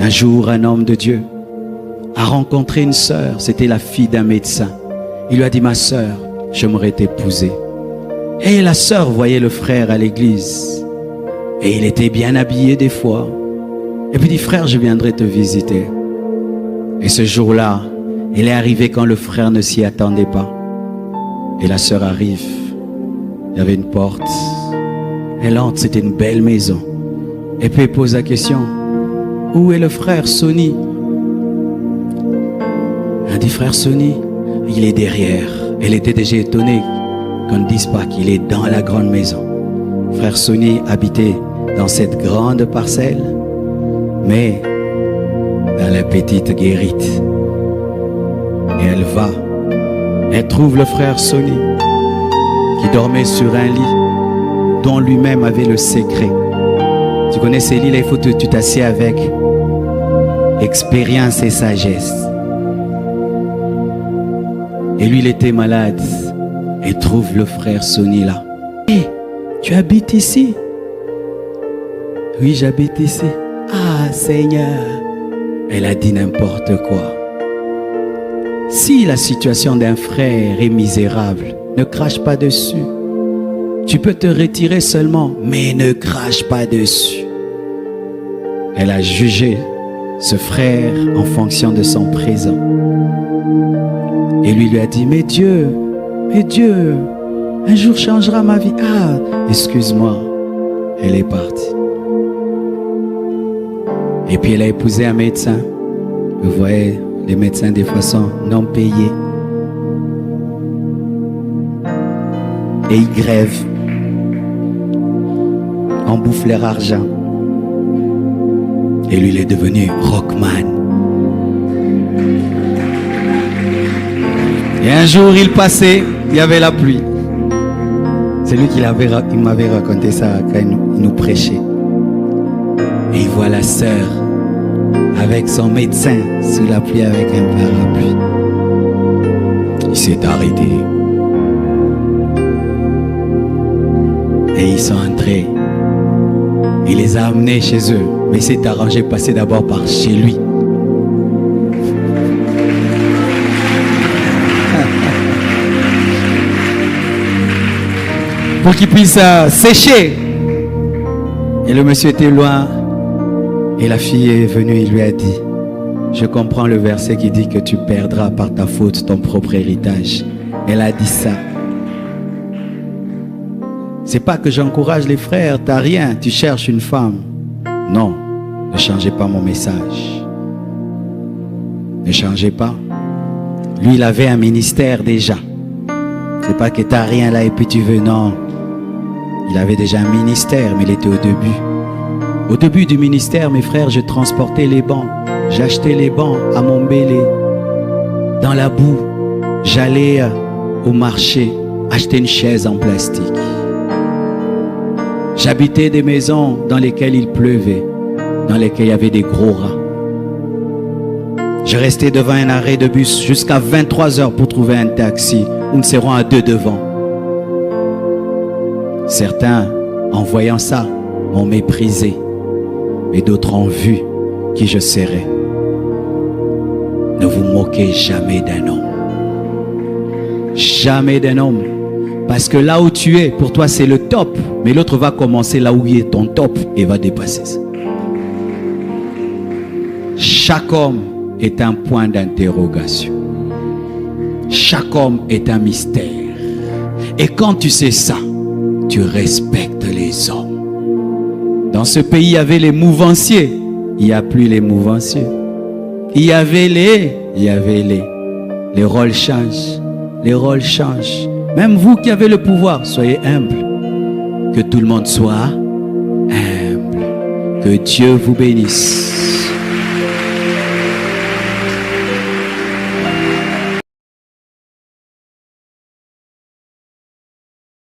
Un jour, un homme de Dieu a rencontré une sœur. C'était la fille d'un médecin. Il lui a dit, ma sœur, j'aimerais t'épouser. Et la sœur voyait le frère à l'église. Et il était bien habillé des fois. Et puis dit, frère, je viendrai te visiter. Et ce jour-là, il est arrivé quand le frère ne s'y attendait pas. Et la sœur arrive. Il y avait une porte. Elle entre, c'était une belle maison. Et puis elle pose la question, où est le frère Sonny? Elle dit, frère Sonny, il est derrière. Elle était déjà étonnée qu'on ne dise pas qu'il est dans la grande maison. Frère Sonny habitait dans cette grande parcelle, mais dans la petite guérite. Et elle va, elle trouve le frère Sonny qui dormait sur un lit dont lui-même avait le secret. Tu connais ces lits là, il faut que tu t'assieds avec expérience et sagesse. Et lui, il était malade. Et trouve le frère Sonny là. Hé, tu habites ici? Oui, j'habite ici. Ah, Seigneur. Elle a dit n'importe quoi. Si la situation d'un frère est misérable, ne crache pas dessus. Tu peux te retirer seulement, mais ne crache pas dessus. Elle a jugé ce frère en fonction de son présent. Et lui a dit, mais Dieu, un jour changera ma vie. Ah, excuse-moi. Elle est partie. Et puis elle a épousé un médecin. Vous voyez, les médecins des fois sont non payés. Et ils grèvent. On bouffe leur argent. Et lui, il est devenu rockman. Et un jour, il passait, il y avait la pluie. C'est lui qui m'avait raconté ça quand il nous prêchait. Et il voit la sœur avec son médecin sous la pluie avec un parapluie. Il s'est arrêté. Et ils sont entrés. Il les a amenés chez eux. Mais il s'est arrangé de passer d'abord par chez lui. Pour qu'il puisse sécher. Et le monsieur était loin. Et la fille est venue et lui a dit, je comprends le verset qui dit que tu perdras par ta faute ton propre héritage. Elle a dit ça. C'est pas que j'encourage les frères, t'as rien, tu cherches une femme. Non, ne changez pas mon message. Ne changez pas. Lui, il avait un ministère déjà. C'est pas que t'as rien là et puis tu veux, non. Il avait déjà un ministère, mais il était au début. Au début du ministère, mes frères, je transportais les bancs. J'achetais les bancs à Montbéliard. Dans la boue, j'allais au marché acheter une chaise en plastique. J'habitais des maisons dans lesquelles il pleuvait, dans lesquelles il y avait des gros rats. Je restais devant un arrêt de bus jusqu'à 23 heures pour trouver un taxi. Nous serons à deux devant. Certains, en voyant ça, m'ont méprisé. Mais d'autres ont vu qui je serais. Ne vous moquez jamais d'un homme. Jamais d'un homme. Parce que là où tu es, pour toi c'est le top. Mais l'autre va commencer là où il est ton top et va dépasser ça. Chaque homme est un point d'interrogation. Chaque homme est un mystère. Et quand tu sais ça, tu respectes les hommes. Dans ce pays, il y avait les mouvanciers. Il n'y a plus les mouvanciers. Il y avait les. Les rôles changent. Les rôles changent. Même vous qui avez le pouvoir, soyez humble. Que tout le monde soit humble. Que Dieu vous bénisse.